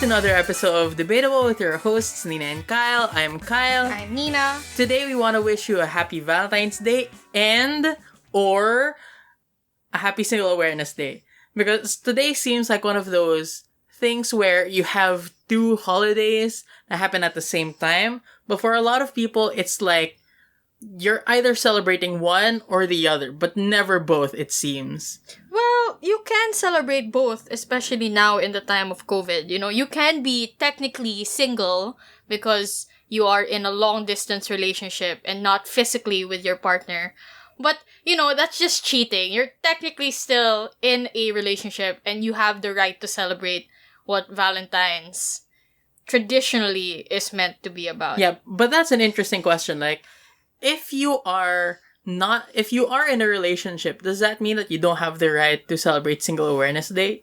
another episode of Debatable with your hosts, Nina and Kyle. I'm Kyle. I'm Nina. Today we want to wish you a happy Valentine's Day and or a happy Single Awareness Day. Because today seems like one of those things where you have two holidays that happen at the same time. But for a lot of people, it's like you're either celebrating one or the other, but never both, it seems. Well, you can celebrate both, especially now in the time of COVID. You know, you can be technically single because you are in a long-distance relationship and not physically with your partner. But, you know, that's just cheating. You're technically still in a relationship and you have the right to celebrate what Valentine's traditionally is meant to be about. Yeah, but that's an interesting question. Like, if you are in a relationship, does that mean that you don't have the right to celebrate Single Awareness Day?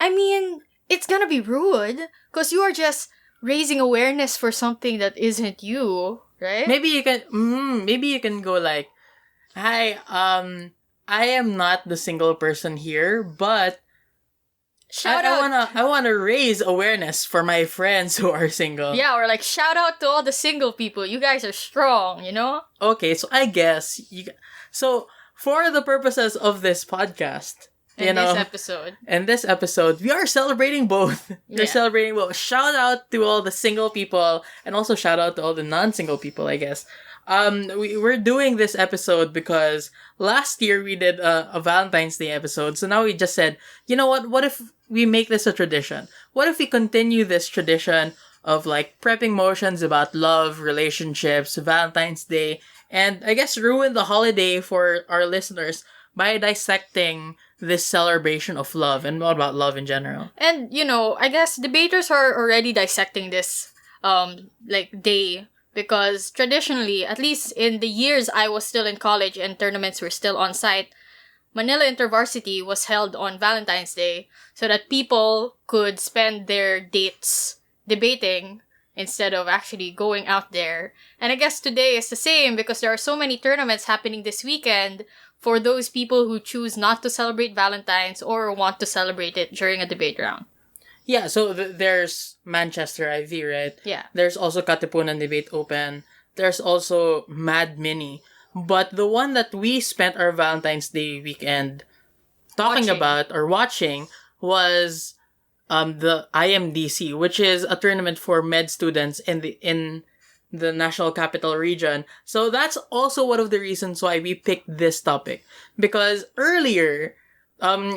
I mean, it's gonna be rude because you are just raising awareness for something that isn't you, right? Maybe you can go like, "Hi, I am not the single person here, but I want to raise awareness for my friends who are single." Yeah, or like shout out to all the single people. You guys are strong, you know? Okay, so I guess so for the purposes of this podcast, In this episode, we are celebrating both. We're celebrating both. Shout out to all the single people and also shout out to all the non-single people, I guess. We're doing this episode because last year we did a Valentine's Day episode. So now we just said, you know what? What if we make this a tradition? What if we continue this tradition of like prepping motions about love, relationships, Valentine's Day, and I guess ruin the holiday for our listeners by dissecting this celebration of love and all about love in general. And, you know, I guess debaters are already dissecting this, day. Because traditionally, at least in the years I was still in college and tournaments were still on site, Manila InterVarsity was held on Valentine's Day so that people could spend their dates debating instead of actually going out there. And I guess today is the same because there are so many tournaments happening this weekend for those people who choose not to celebrate Valentine's or want to celebrate it during a debate round. Yeah, so there's Manchester IV, right? Yeah. There's also Katipunan Debate Open. There's also Mad Mini. But the one that we spent our Valentine's Day weekend talking about or watching was the IMDC, which is a tournament for med students in the National Capital Region. So that's also one of the reasons why we picked this topic. Because earlier,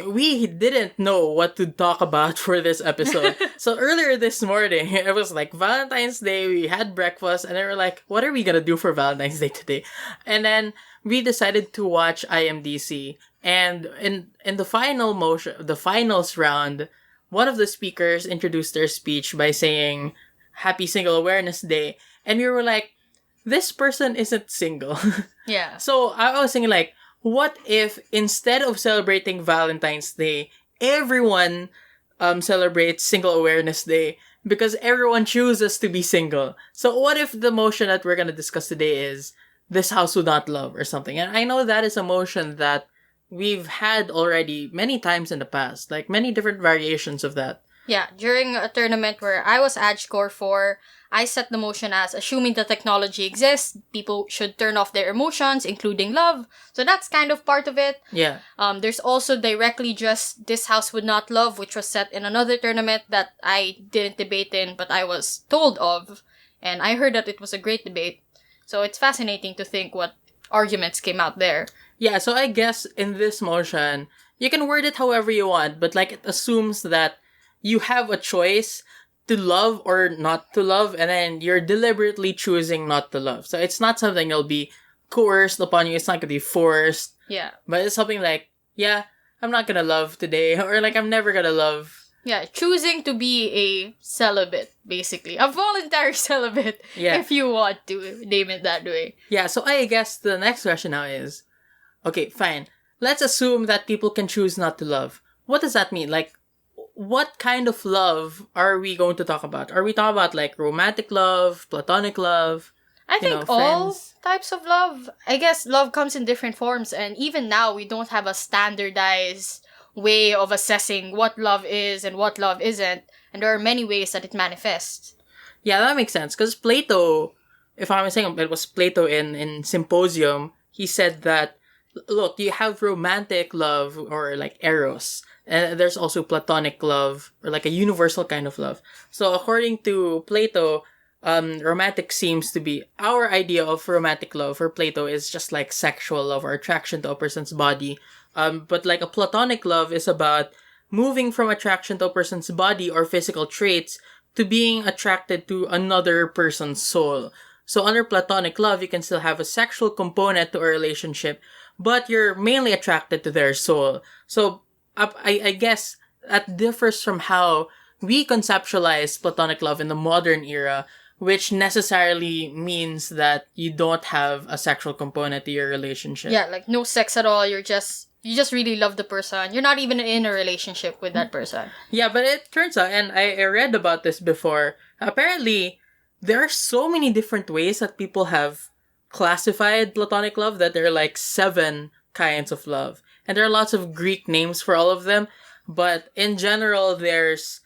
we didn't know what to talk about for this episode. So earlier this morning, it was like Valentine's Day, we had breakfast, and then we're like, what are we gonna do for Valentine's Day today? And then we decided to watch IMDC. And in the finals round, one of the speakers introduced their speech by saying, Happy Single Awareness Day. And we were like, this person isn't single. Yeah. So I was thinking like, what if instead of celebrating Valentine's Day, everyone celebrates Single Awareness Day because everyone chooses to be single? So what if the motion that we're going to discuss today is this house would not love or something? And I know that is a motion that we've had already many times in the past, like many different variations of that. Yeah, during a tournament where I was Edge Score 4, I set the motion as assuming the technology exists, people should turn off their emotions, including love. So that's kind of part of it. Yeah. There's also directly just This House Would Not Love, which was set in another tournament that I didn't debate in, but I was told of. And I heard that it was a great debate. So it's fascinating to think what arguments came out there. Yeah, so I guess in this motion, you can word it however you want, but like it assumes that you have a choice to love or not to love, and then you're deliberately choosing not to love. So it's not something that'll be coerced upon you. It's not gonna be forced. Yeah. But it's something like, yeah, I'm not gonna love today, or like I'm never gonna love. Yeah, choosing to be a celibate, basically. A voluntary celibate, if you want to name it that way. Yeah, so I guess the next question now is, okay, fine. Let's assume that people can choose not to love. What does that mean? Like, what kind of love are we going to talk about? Are we talking about like romantic love, platonic love? I think all types of love. I guess love comes in different forms, and even now we don't have a standardized way of assessing what love is and what love isn't, and there are many ways that it manifests. Yeah, that makes sense. Because Plato, if I'm saying it was Plato in Symposium, he said that, look, you have romantic love or like eros, and there's also platonic love or like a universal kind of love. So according to Plato, romantic seems to be our idea of romantic love for Plato is just like sexual love or attraction to a person's body. But like a platonic love is about moving from attraction to a person's body or physical traits to being attracted to another person's soul. So under platonic love, you can still have a sexual component to a relationship, but you're mainly attracted to their soul. So I guess that differs from how we conceptualize platonic love in the modern era, which necessarily means that you don't have a sexual component to your relationship. Yeah, like no sex at all. You just really love the person. You're not even in a relationship with that person. Yeah, but it turns out, and I read about this before, apparently there are so many different ways that people have classified platonic love that there are like 7 kinds of love. And there are lots of Greek names for all of them. But in general, there's,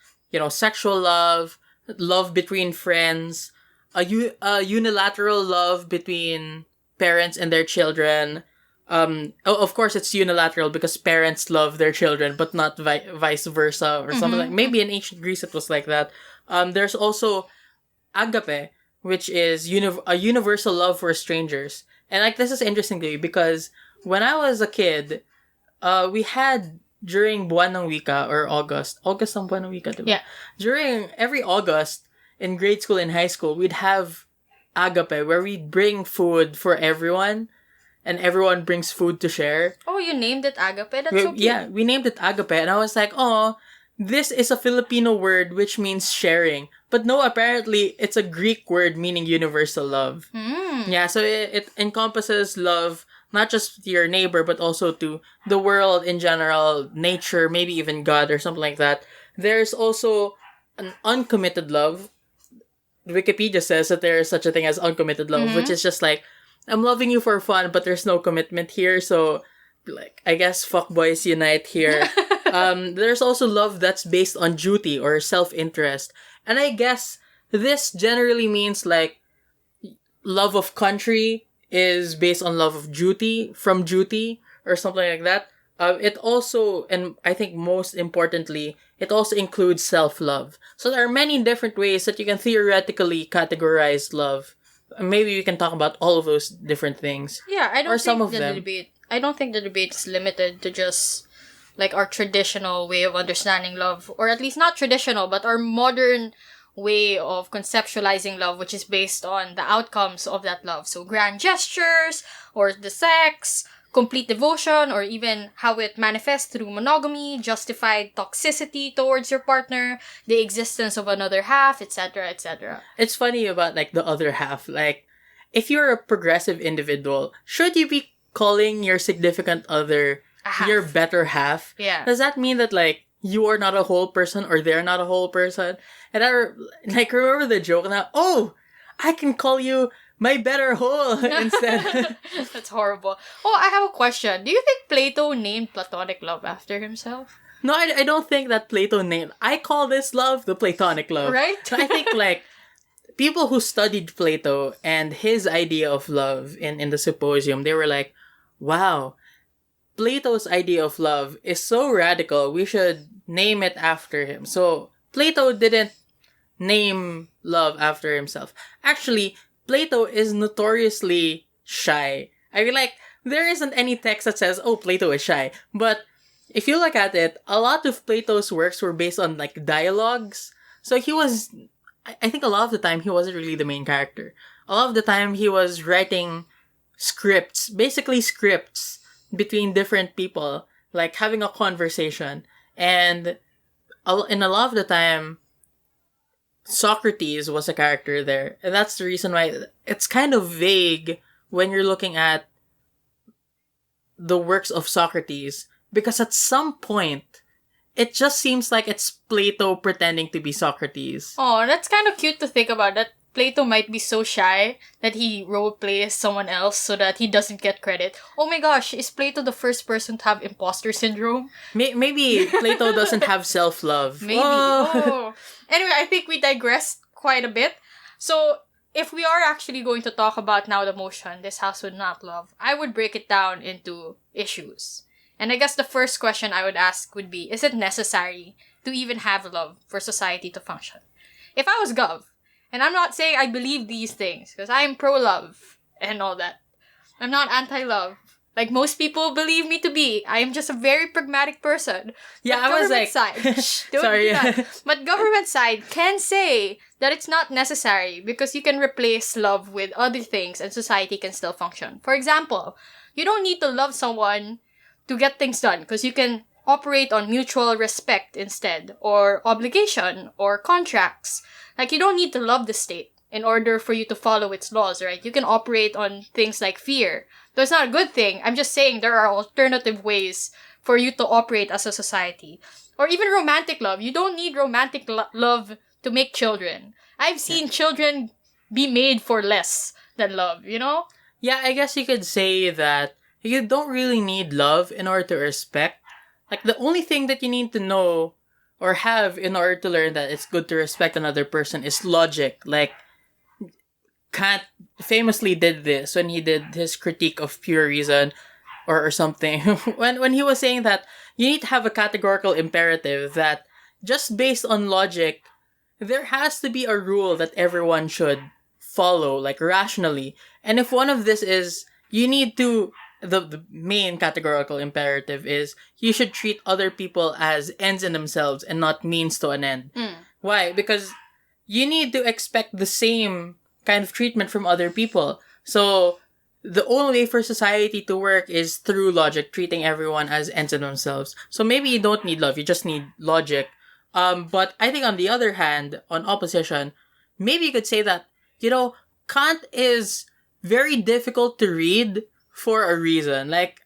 sexual love, love between friends, a unilateral love between parents and their children. Of course, it's unilateral because parents love their children, but not vice versa or something like. Maybe in ancient Greece it was like that. There's also agape, which is a universal love for strangers. And like this is interesting to me because when I was a kid, we had during Buwan ng Wika or August ang Buwan ng Wika, diba? Yeah. During every August in grade school and high school, we'd have agape where we'd bring food for everyone. And everyone brings food to share. Oh, you named it agape? That's so cute. Yeah, we named it agape. And I was like, oh, this is a Filipino word which means sharing. But no, apparently, it's a Greek word meaning universal love. Yeah, so it encompasses love, not just to your neighbor, but also to the world in general, nature, maybe even God or something like that. There's also an uncommitted love. Wikipedia says that there is such a thing as uncommitted love, which is just like, I'm loving you for fun, but there's no commitment here, so, like, I guess fuckboys unite here. There's also love that's based on duty or self-interest. And I guess this generally means, like, love of country is based on love of duty, from duty, or something like that. It also, and I think most importantly, it also includes self-love. So there are many different ways that you can theoretically categorize love. Maybe we can talk about all of those different things. Yeah, I don't or some think of the them. debate. I don't think the debate is limited to just like our traditional way of understanding love, or at least not traditional, but our modern way of conceptualizing love, which is based on the outcomes of that love. So grand gestures, or the sex, complete devotion, or even how it manifests through monogamy, justified toxicity towards your partner, the existence of another half, etc., etc. It's funny about, like, the other half. Like, if you're a progressive individual, should you be calling your significant other your better half? Yeah. Does that mean that, like, you are not a whole person or they're not a whole person? And I, remember the joke now, oh, I can call you my better whole instead. That's horrible. Oh, I have a question. Do you think Plato named platonic love after himself? No, I don't think that Plato named. I call this love the platonic love. Right? I think, like, people who studied Plato and his idea of love in the Symposium, they were like, wow, Plato's idea of love is so radical, we should name it after him. So, Plato didn't name love after himself. Actually, Plato is notoriously shy. I mean, like, there isn't any text that says, oh, Plato is shy. But if you look at it, a lot of Plato's works were based on, like, dialogues. So he was, I think a lot of the time, he wasn't really the main character. A lot of the time, he was writing scripts, basically scripts between different people, like having a conversation. And in a lot of the time, Socrates was a character there. And that's the reason why it's kind of vague when you're looking at the works of Socrates. Because at some point, it just seems like it's Plato pretending to be Socrates. Oh, that's kind of cute to think about. Plato might be so shy that he role plays someone else so that he doesn't get credit. Oh my gosh, is Plato the first person to have imposter syndrome? Maybe Plato doesn't have self-love. Maybe. Whoa. Oh. Anyway, I think we digressed quite a bit. So, if we are actually going to talk about now the motion, this house would not love, I would break it down into issues. And I guess the first question I would ask would be, is it necessary to even have love for society to function? If I was Gov, and I'm not saying I believe these things, because I'm pro-love and all that. I'm not anti-love. Like most people believe me to be. I am just a very pragmatic person. Yeah, But I was government like... side, don't Sorry. do that. But government side can say that it's not necessary because you can replace love with other things and society can still function. For example, you don't need to love someone to get things done because you can operate on mutual respect instead, or obligation, or contracts. Like, you don't need to love the state in order for you to follow its laws, right? You can operate on things like fear. Though it's not a good thing. I'm just saying there are alternative ways for you to operate as a society. Or even romantic love. You don't need romantic love to make children. I've seen children be made for less than love, you know? Yeah, I guess you could say that you don't really need love in order to respect. Like, the only thing that you need to know or have in order to learn that it's good to respect another person is logic. Like, Kant famously did this when he did his critique of pure reason or something. when he was saying that you need to have a categorical imperative that just based on logic, there has to be a rule that everyone should follow, like rationally. And if one of this is, you need to, the main categorical imperative is, you should treat other people as ends in themselves and not means to an end. Why? Because you need to expect the same kind of treatment from other people. So, the only way for society to work is through logic, treating everyone as ends in themselves. So maybe you don't need love, you just need logic. But I think on the other hand, on opposition, maybe you could say that, Kant is very difficult to read for a reason. Like,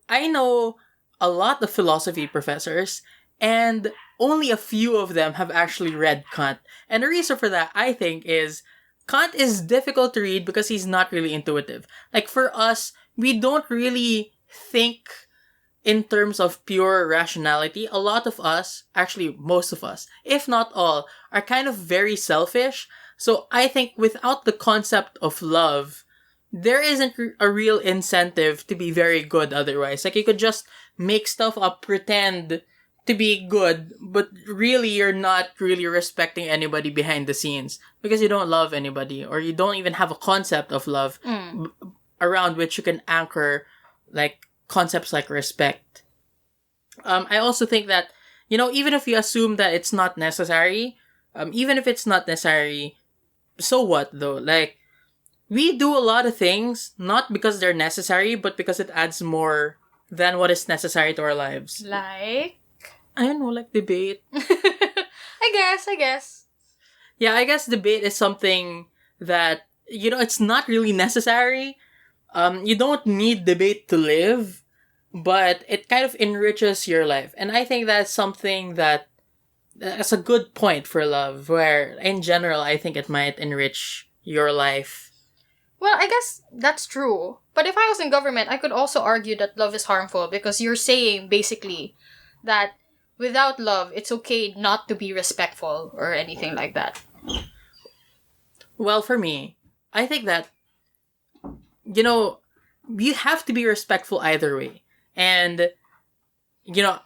I know a lot of philosophy professors, and only a few of them have actually read Kant. And the reason for that, I think, is Kant is difficult to read because he's not really intuitive. Like, for us, we don't really think in terms of pure rationality. A lot of us, actually most of us, if not all, are kind of very selfish. So I think without the concept of love, there isn't a real incentive to be very good otherwise. Like, you could just make stuff up, pretend to be good, but really you're not really respecting anybody behind the scenes because you don't love anybody, or you don't even have a concept of love around which you can anchor, like, concepts like respect. I also think that, even if you assume that it's not necessary, so what though? Like, we do a lot of things not because they're necessary, but because it adds more than what is necessary to our lives. Like? I don't know, like debate. I guess. Yeah, I guess debate is something that, it's not really necessary. You don't need debate to live, but it kind of enriches your life. And I think that's something that's a good point for love, where in general, I think it might enrich your life. Well, I guess that's true. But if I was in government, I could also argue that love is harmful because you're saying basically that without love, it's okay not to be respectful or anything like that. Well, for me, I think that, you have to be respectful either way. And,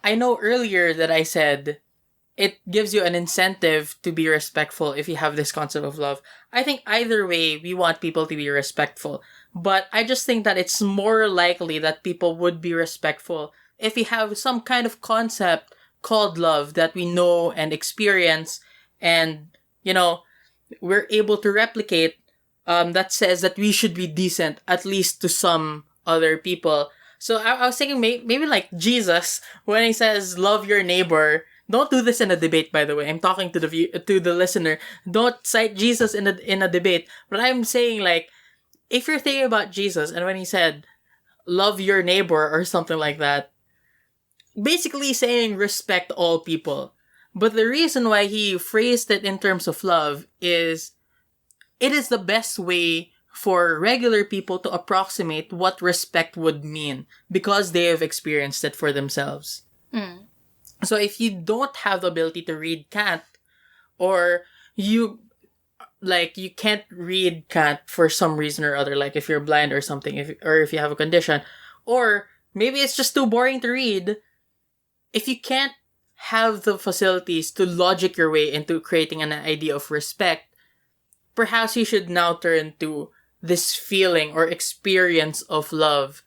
I know earlier that I said it gives you an incentive to be respectful if you have this concept of love. I think either way, we want people to be respectful. But I just think that it's more likely that people would be respectful if we have some kind of concept called love that we know and experience, and, we're able to replicate, that says that we should be decent, at least to some other people. So I was thinking maybe like Jesus, when he says, love your neighbor. Don't do this in a debate, by the way. I'm talking to the listener. Don't cite Jesus in a debate. But I'm saying, like, if you're thinking about Jesus, and when he said, love your neighbor or something like that, basically saying respect all people. But the reason why he phrased it in terms of love is it is the best way for regular people to approximate what respect would mean because they have experienced it for themselves. Mm. So if you don't have the ability to read Kant, or you you can't read Kant for some reason or other, like if you're blind or something, if you have a condition, or maybe it's just too boring to read, if you can't have the facilities to logic your way into creating an idea of respect, perhaps you should now turn to this feeling or experience of love,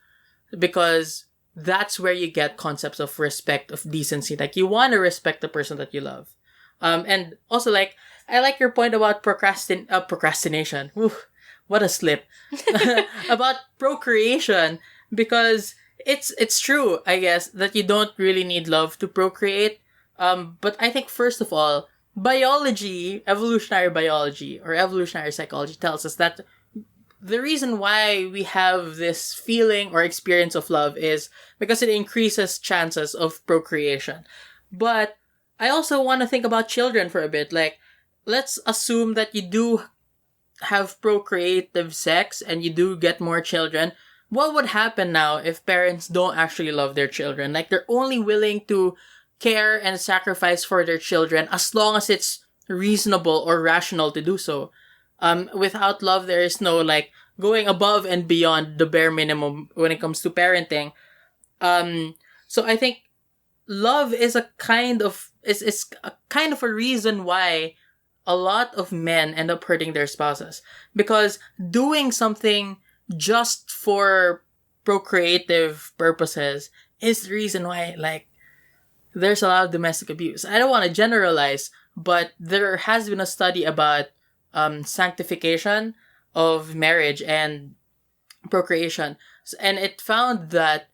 because that's where you get concepts of respect, of decency. Like, you want to respect the person that you love. And also, I like your point about procrastination. Whew, what a slip. About procreation, because it's true, I guess, that you don't really need love to procreate. But I think, first of all, biology, evolutionary biology, or evolutionary psychology tells us that the reason why we have this feeling or experience of love is because it increases chances of procreation. But I also want to think about children for a bit. Like, let's assume that you do have procreative sex and you do get more children. What would happen now if parents don't actually love their children? Like, they're only willing to care and sacrifice for their children as long as it's reasonable or rational to do so. Without love, there is no, going above and beyond the bare minimum when it comes to parenting. So I think love is a kind of, is a kind of a reason why a lot of men end up hurting their spouses. Because doing something just for procreative purposes is the reason why, there's a lot of domestic abuse. I don't want to generalize, but there has been a study about sanctification of marriage and procreation. And it found that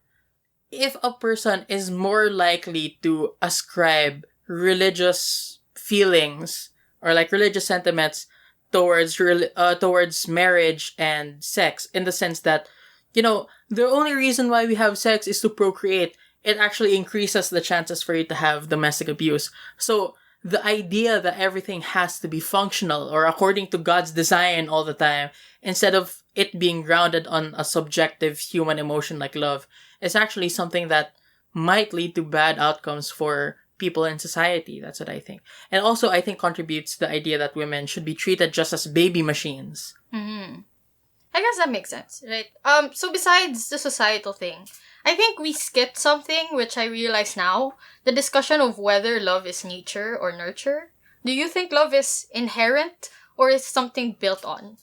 if a person is more likely to ascribe religious feelings or religious sentiments towards marriage and sex, in the sense that, the only reason why we have sex is to procreate, it actually increases the chances for you to have domestic abuse. So the idea that everything has to be functional or according to God's design all the time, instead of it being grounded on a subjective human emotion like love, is actually something that might lead to bad outcomes for people in society. That's what I think. And also, I think contributes to the idea that women should be treated just as baby machines. Mm-hmm. I guess that makes sense, right? So besides the societal thing, I think we skipped something which I realize now, the discussion of whether love is nature or nurture. Do you think love is inherent or is something built on?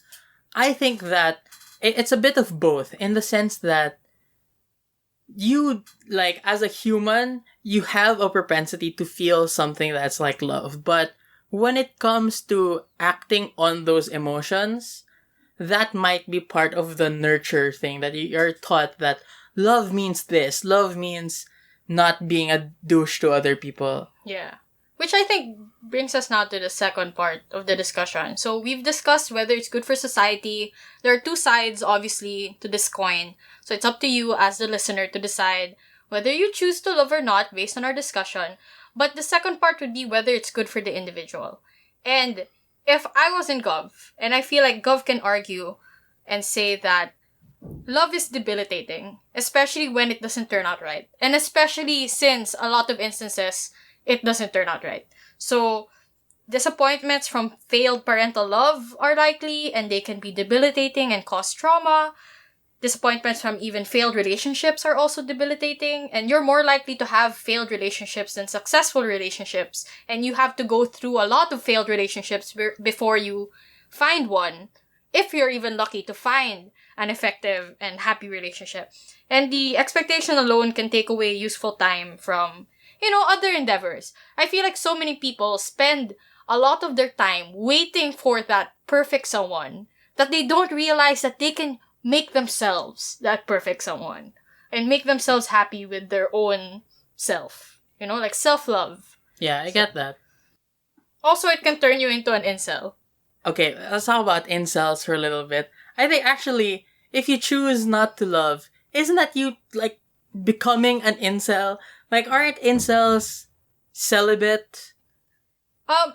I think that it's a bit of both, in the sense that you, as a human, you have a propensity to feel something that's like love. But when it comes to acting on those emotions, that might be part of the nurture thing, that you're taught that love means this. Love means not being a douche to other people. Yeah. Which I think brings us now to the second part of the discussion. So we've discussed whether it's good for society. There are two sides, obviously, to this coin. So it's up to you as the listener to decide whether you choose to love or not based on our discussion. But the second part would be whether it's good for the individual. And if I was in Gov, and I feel like Gov can argue and say that love is debilitating, especially when it doesn't turn out right. And especially since a lot of instances, it doesn't turn out right. So, disappointments from failed parental love are likely, and they can be debilitating and cause trauma. Disappointments from even failed relationships are also debilitating, and you're more likely to have failed relationships than successful relationships, and you have to go through a lot of failed relationships before you find one, if you're even lucky to find an effective and happy relationship. And the expectation alone can take away useful time from, other endeavors. I feel like so many people spend a lot of their time waiting for that perfect someone that they don't realize that they can make themselves that perfect someone and make themselves happy with their own self. Self-love. Yeah, I get that. Also, it can turn you into an incel. Okay, let's talk about incels for a little bit. I think actually, if you choose not to love, isn't that you, becoming an incel? Aren't incels celibate?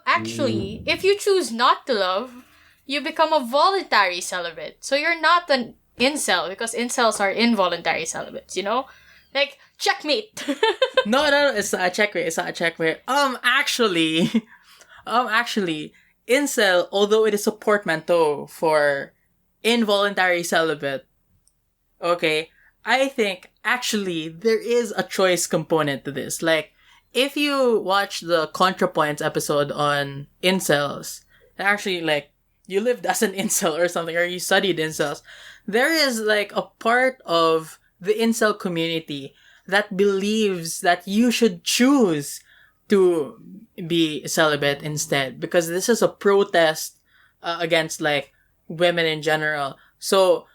Actually, if you choose not to love, you become a voluntary celibate. So you're not an incel because incels are involuntary celibates, you know? Like, checkmate. No, it's not a checkmate. It's not a checkmate. Actually, actually, incel, although it is a portmanteau for involuntary celibate, okay, I think actually there is a choice component to this. Like, if you watch the ContraPoints episode on incels, actually, like, you lived as an incel or something, or you studied incels, there is, like, a part of the incel community that believes that you should choose to be celibate instead, because this is a protest against, like, women in general. So,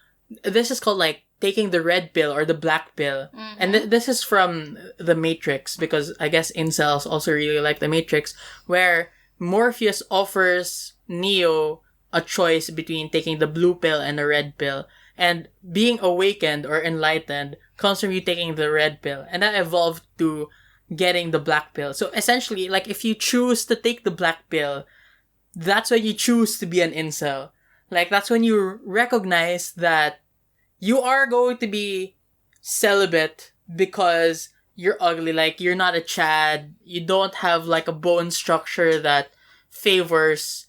this is called, like, taking the red pill or the black pill. Mm-hmm. And this is from The Matrix, because I guess incels also really like The Matrix, where Morpheus offers Neo a choice between taking the blue pill and the red pill. And being awakened or enlightened comes from you taking the red pill. And that evolved to getting the black pill. So essentially, like, if you choose to take the black pill, that's when you choose to be an incel. Like, that's when you recognize that you are going to be celibate because you're ugly. Like, you're not a Chad. You don't have, like, a bone structure that favors,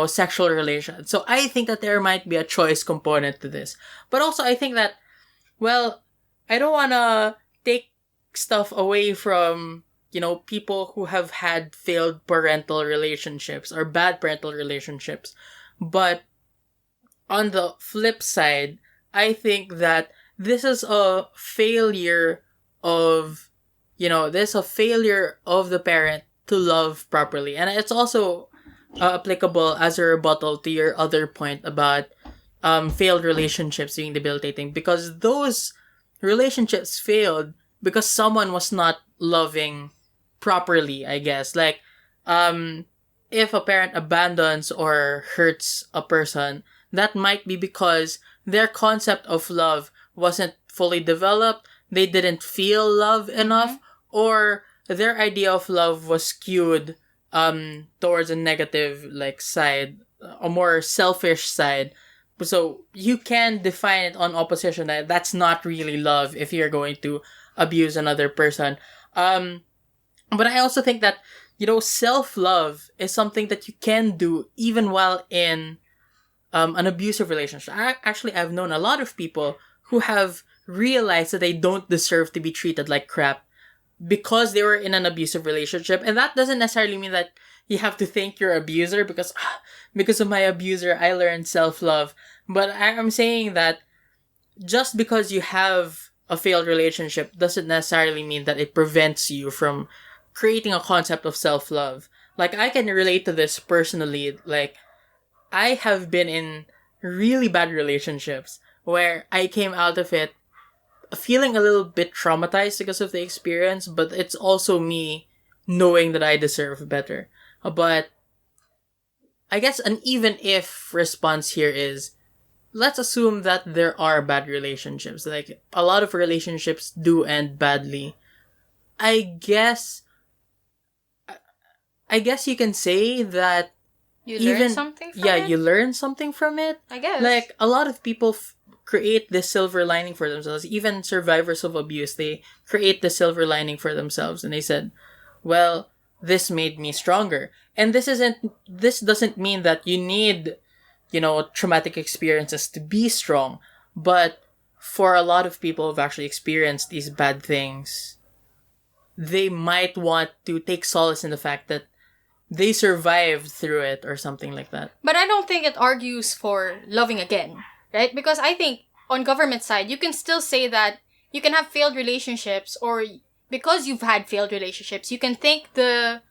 sexual relations. So I think that there might be a choice component to this. But also, I think that, well, I don't want to take stuff away from, people who have had failed parental relationships or bad parental relationships. But on the flip side, I think that this is a failure of, the parent to love properly. And it's also applicable as a rebuttal to your other point about failed relationships being debilitating, because those relationships failed because someone was not loving properly, I guess. Like, if a parent abandons or hurts a person, that might be because their concept of love wasn't fully developed, they didn't feel love enough, or their idea of love was skewed towards a negative, like, side, a more selfish side. So you can define it on opposition that that's not really love if you're going to abuse another person. But I also think that, self-love is something that you can do even while in an abusive relationship. I've known a lot of people who have realized that they don't deserve to be treated like crap because they were in an abusive relationship. And that doesn't necessarily mean that you have to thank your abuser because of my abuser, I learned self-love. But I'm saying that just because you have a failed relationship doesn't necessarily mean that it prevents you from creating a concept of self-love. Like, I can relate to this personally. Like, I have been in really bad relationships where I came out of it feeling a little bit traumatized because of the experience, but it's also me knowing that I deserve better. But I guess an even if response here is, let's assume that there are bad relationships. Like, a lot of relationships do end badly. I guess you can say that you learn something from it? You learn something from it. I guess. Like, a lot of people create this silver lining for themselves. Even survivors of abuse, they create the silver lining for themselves. And they said, well, this made me stronger. And this doesn't mean that you need, traumatic experiences to be strong. But for a lot of people who've actually experienced these bad things, they might want to take solace in the fact that they survived through it or something like that. But I don't think it argues for loving again, right? Because I think on government side, you can still say that you can have failed relationships, or because you've had failed relationships, you can thank the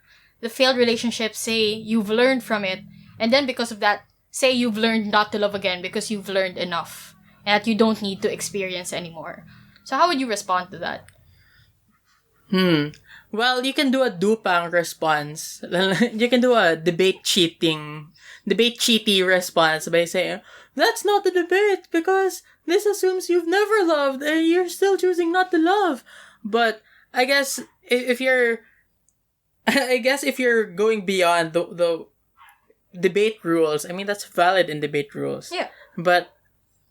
failed relationship, say you've learned from it, and then because of that, say you've learned not to love again because you've learned enough and that you don't need to experience anymore. So how would you respond to that? Well, you can do a dupang response. You can do a debate cheaty response by saying, that's not a debate because this assumes you've never loved and you're still choosing not to love. But I guess if you're going beyond the debate rules, I mean, that's valid in debate rules. Yeah. But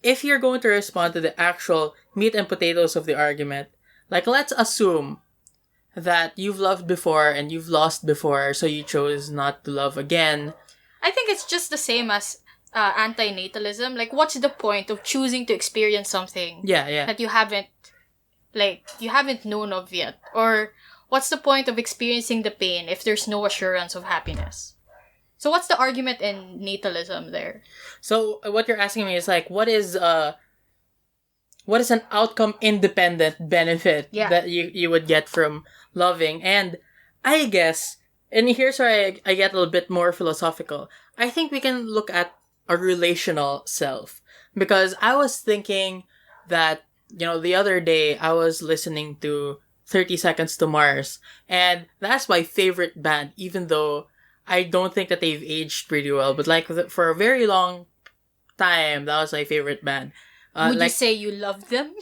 if you're going to respond to the actual meat and potatoes of the argument, like, let's assume that you've loved before and you've lost before, so you chose not to love again. I think it's just the same as antinatalism. Like, what's the point of choosing to experience something that you haven't known of yet? Or what's the point of experiencing the pain if there's no assurance of happiness? So what's the argument in natalism there? So what you're asking me is like, what is an outcome independent benefit that you would get from loving? And I guess, and here's where I get a little bit more philosophical. I think we can look at a relational self, because I was thinking that, the other day I was listening to 30 Seconds to Mars, and that's my favorite band, even though I don't think that they've aged pretty well, but like for a very long time, that was my favorite band. Would you say you loved them?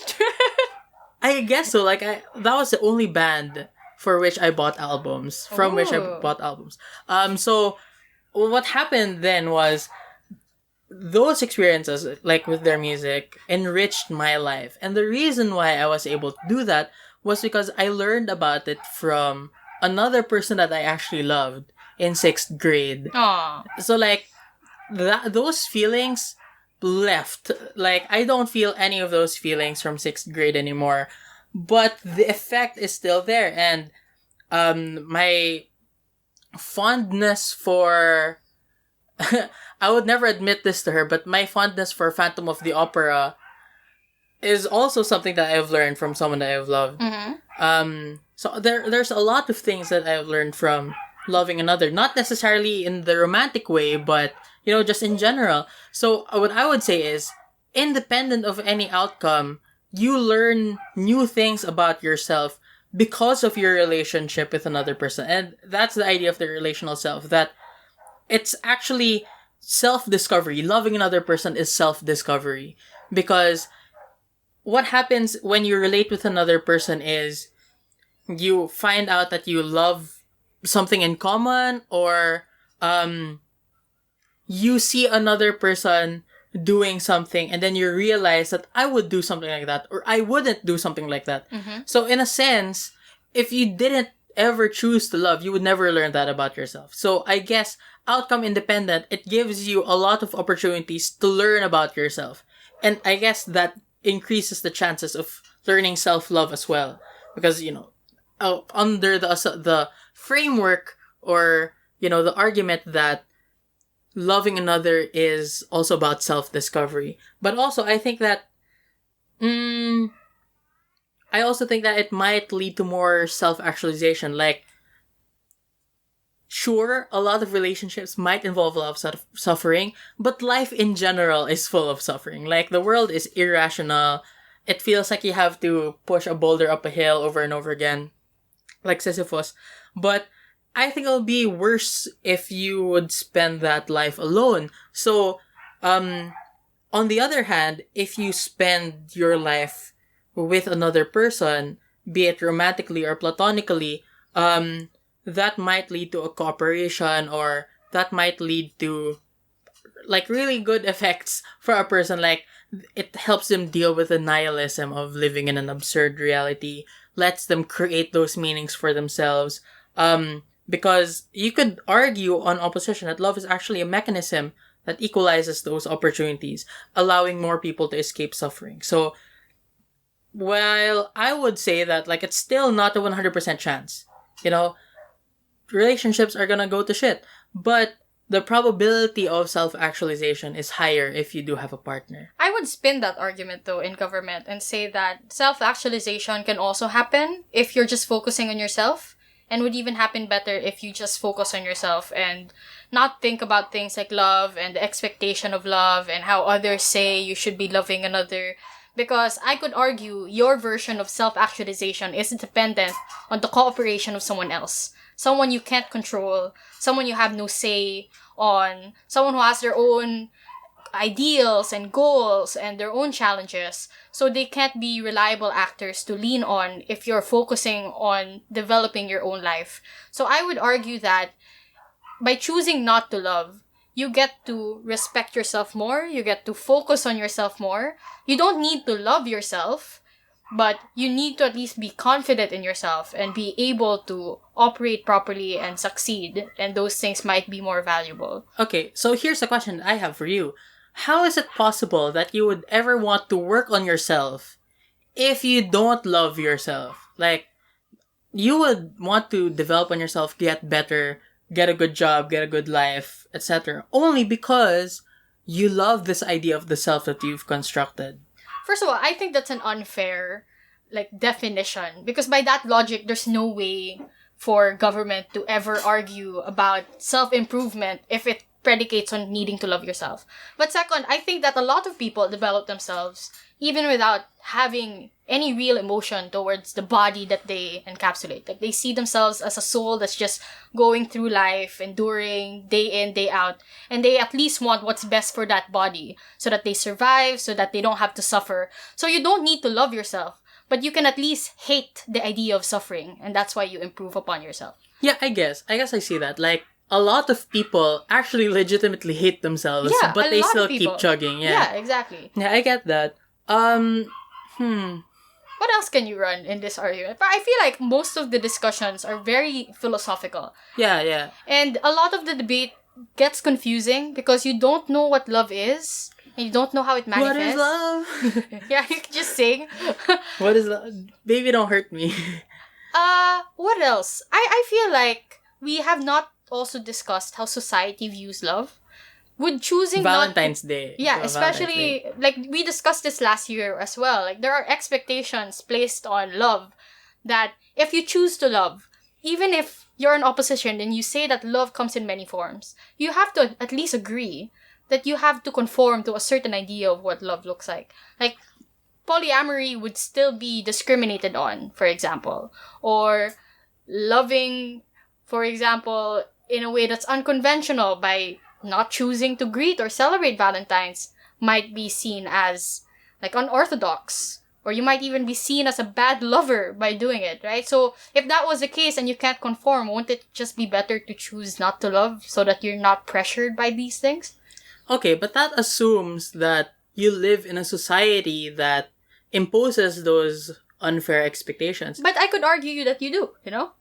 I guess so. Like, that was the only band for which I bought albums, which I bought albums. So what happened then was those experiences, like with their music, enriched my life. And the reason why I was able to do that was because I learned about it from another person that I actually loved in 6th grade. Aww. So, like, those feelings left. Like, I don't feel any of those feelings from 6th grade anymore. But the effect is still there. And my fondness for... I would never admit this to her, but my fondness for Phantom of the Opera is also something that I've learned from someone that I've loved. Mm-hmm. So there's a lot of things that I've learned from loving another. Not necessarily in the romantic way, but, just in general. So what I would say is, independent of any outcome, you learn new things about yourself because of your relationship with another person. And that's the idea of the relational self, that it's actually self-discovery. Loving another person is self-discovery. Because what happens when you relate with another person is you find out that you love something in common, or you see another person doing something and then you realize that I would do something like that, or I wouldn't do something like that. Mm-hmm. So in a sense, if you didn't ever choose to love, you would never learn that about yourself. So I guess outcome independent, it gives you a lot of opportunities to learn about yourself. And I guess that increases the chances of learning self-love as well. Because, under the framework, or, the argument that loving another is also about self-discovery. But also, I think that, I also think that it might lead to more self-actualization. Like, sure, a lot of relationships might involve a lot of suffering, but life in general is full of suffering. Like, the world is irrational. It feels like you have to push a boulder up a hill over and over again, like Sisyphus. But I think it'll be worse if you would spend that life alone. So, on the other hand, if you spend your life with another person, be it romantically or platonically, that might lead to a cooperation, or that might lead to, like, really good effects for a person. Like, it helps them deal with the nihilism of living in an absurd reality, lets them create those meanings for themselves. Because you could argue on opposition that love is actually a mechanism that equalizes those opportunities, allowing more people to escape suffering. So, while I would say that, like, it's still not a 100% chance, relationships are gonna go to shit. But the probability of self-actualization is higher if you do have a partner. I would spin that argument, though, in government and say that self-actualization can also happen if you're just focusing on yourself, and would even happen better if you just focus on yourself and not think about things like love and the expectation of love and how others say you should be loving another. Because I could argue your version of self-actualization is dependent on the cooperation of someone else. Someone you can't control, someone you have no say on, someone who has their own ideals and goals and their own challenges. So they can't be reliable actors to lean on if you're focusing on developing your own life. So I would argue that by choosing not to love, you get to respect yourself more, you get to focus on yourself more. You don't need to love yourself, but you need to at least be confident in yourself and be able to operate properly and succeed, and those things might be more valuable. Okay, so here's a question I have for you. How is it possible that you would ever want to work on yourself if you don't love yourself? Like, you would want to develop on yourself, get better, get a good job, get a good life, etc. only because you love this idea of the self that you've constructed. First of all, I think that's an unfair definition, because by that logic, there's no way for government to ever argue about self-improvement if it predicates on needing to love yourself. But second, I think that a lot of people develop themselves even without having any real emotion towards the body that they encapsulate. Like, they see themselves as a soul that's just going through life, enduring day in, day out, and they at least want what's best for that body so that they survive, so that they don't have to suffer. So you don't need to love yourself, but you can at least hate the idea of suffering, and that's why you improve upon yourself. Yeah, I guess I see that. Like, a lot of people actually legitimately hate themselves, but they still keep chugging. Yeah, exactly. Yeah, I get that. What else can you run in this argument? But I feel like most of the discussions are very philosophical. Yeah. And a lot of the debate gets confusing because you don't know what love is, and you don't know how it manifests. What is love? Yeah, you can just sing. What is love? Baby, don't hurt me. What else? I feel like we have not also discussed how society views love. Would choosing Valentine's Day. Yeah, especially, like, we discussed this last year as well. Like, there are expectations placed on love that if you choose to love, even if you're in opposition and you say that love comes in many forms, you have to at least agree that you have to conform to a certain idea of what love looks like. Like, polyamory would still be discriminated on, for example. Or loving, for example, in a way that's unconventional by not choosing to greet or celebrate Valentine's might be seen as unorthodox, or you might even be seen as a bad lover by doing it, right? So if that was the case and you can't conform, won't it just be better to choose not to love so that you're not pressured by these things? Okay, but that assumes that you live in a society that imposes those unfair expectations. But I could argue that you do, you know?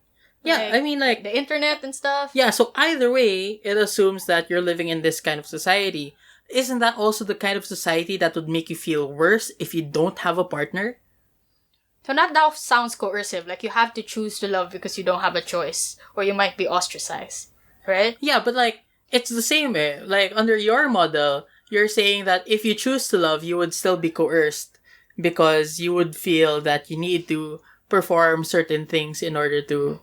Yeah, I mean, like, the internet and stuff. Yeah, so either way, it assumes that you're living in this kind of society. Isn't that also the kind of society that would make you feel worse if you don't have a partner? So that sounds coercive, like you have to choose to love because you don't have a choice, or you might be ostracized, right? Yeah, but it's the same way. Like, under your model, you're saying that if you choose to love, you would still be coerced because you would feel that you need to perform certain things in order to,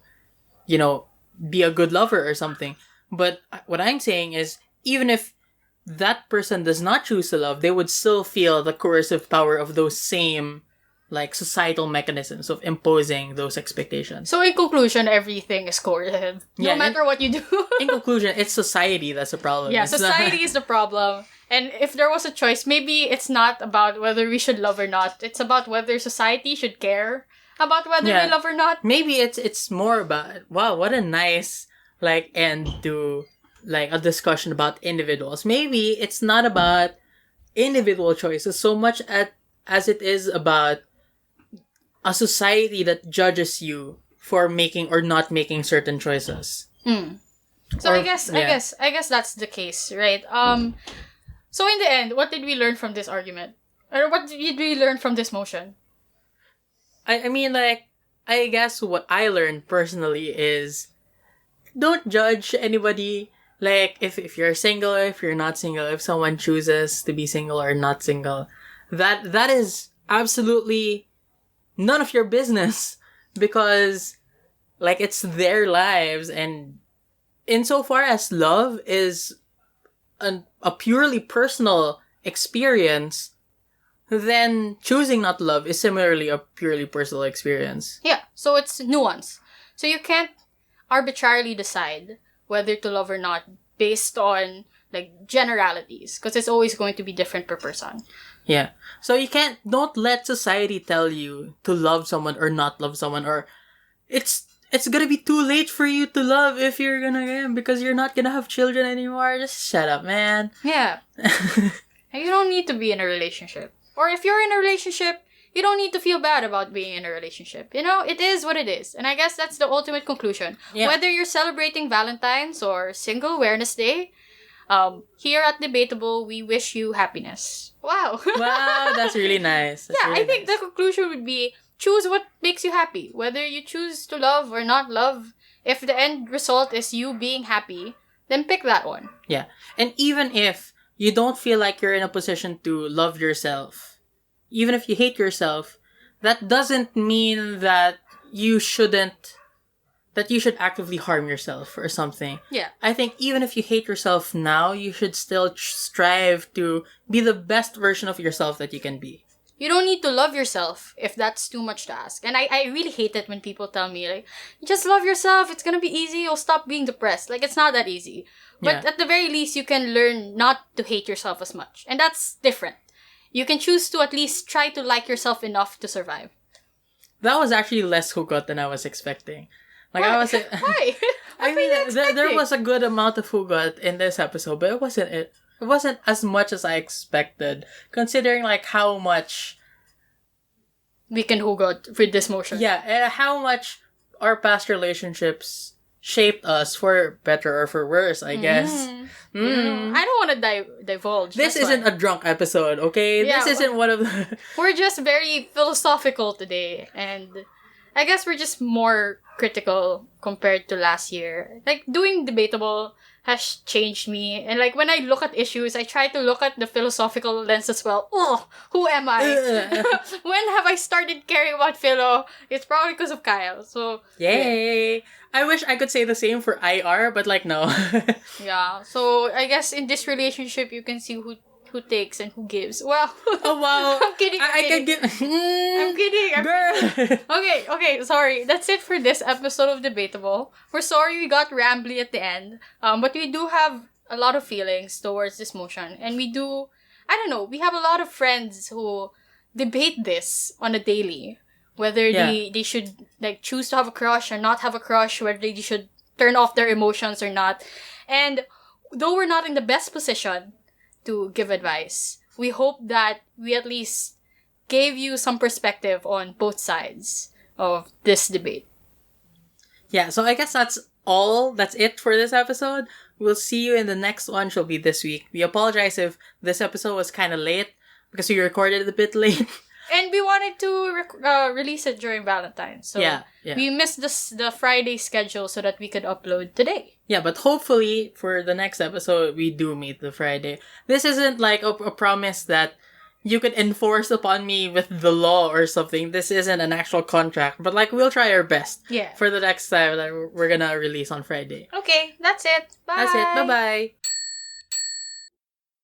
be a good lover or something. But what I'm saying is, even if that person does not choose to love, they would still feel the coercive power of those same, societal mechanisms of imposing those expectations. So in conclusion, everything is coercive. No matter what you do. In conclusion, it's society that's the problem. Yeah, society is the problem. And if there was a choice, maybe it's not about whether we should love or not. It's about whether society should care about whether we love or not. Maybe it's more about, wow, what a nice end to a discussion about individuals. Maybe it's not about individual choices so much as it is about a society that judges you for making or not making certain choices. So I guess that's the case, right? So in the end, what did we learn from this argument? Or what did we learn from this motion? I mean, I guess what I learned personally is, don't judge anybody. If you're single, if you're not single, if someone chooses to be single or not single, that is absolutely none of your business, because, it's their lives, and insofar as love is a purely personal experience, then choosing not to love is similarly a purely personal experience. Yeah, so it's nuance. So you can't arbitrarily decide whether to love or not based on generalities, because it's always going to be different per person. Yeah. So don't let society tell you to love someone or not love someone, or it's it's gonna be too late for you to love if you're gonna, because you're not gonna have children anymore. Just shut up, man. Yeah. And you don't need to be in a relationship. Or if you're in a relationship, you don't need to feel bad about being in a relationship. You know, it is what it is. And I guess that's the ultimate conclusion. Yeah. Whether you're celebrating Valentine's or Single Awareness Day, here at Debatable, we wish you happiness. Wow. Wow, that's really nice. That's really I think the conclusion would be, choose what makes you happy. Whether you choose to love or not love, if the end result is you being happy, then pick that one. Yeah. And even if you don't feel like you're in a position to love yourself, even if you hate yourself, that doesn't mean that you should actively harm yourself or something. Yeah. I think even if you hate yourself now, you should still strive to be the best version of yourself that you can be. You don't need to love yourself if that's too much to ask. And I really hate it when people tell me, like, just love yourself, it's gonna be easy, you'll stop being depressed. Like, it's not that easy. But at the very least, you can learn not to hate yourself as much. And that's different. You can choose to at least try to like yourself enough to survive. That was actually less hugot than I was expecting. Like, Why? I was... Why? I mean, there was a good amount of hugot in this episode, but it wasn't as much as I expected, considering, like, how much we can hugot with this motion. Yeah, and how much our past relationships shaped us for better or for worse, I guess. I don't want to divulge. This isn't a drunk episode, okay? Yeah, this isn't one of the... We're just very philosophical today, and I guess we're just more critical compared to last year. Like, doing Debatable has changed me, and like, when I look at issues, I try to look at the philosophical lens as well. Oh, who am I? When have I started caring about philo? It's probably because of Kyle, so... Yay! Yeah. I wish I could say the same for IR, but like, no. Yeah, so I guess in this relationship, you can see who takes and who gives. Well, oh wow. I'm kidding. I can give... I'm kidding. Girl. Okay, sorry. That's it for this episode of Debatable. We're sorry we got rambly at the end. But we do have a lot of feelings towards this motion. And we have a lot of friends who debate this on a daily. Whether they should like choose to have a crush or not have a crush, whether they should turn off their emotions or not. And though we're not in the best position to give advice, we hope that we at least gave you some perspective on both sides of this debate. Yeah, so I guess that's it for this episode. We'll see you in the next one, shall be this week. We apologize if this episode was kind of late because we recorded it a bit late. And we wanted to release it during Valentine. So we missed the Friday schedule so that we could upload today. Yeah, but hopefully for the next episode, we do meet the Friday. This isn't like a promise that you could enforce upon me with the law or something. This isn't an actual contract. But like, we'll try our best for the next time that we're gonna release on Friday. Okay, that's it. Bye. That's it. Bye-bye.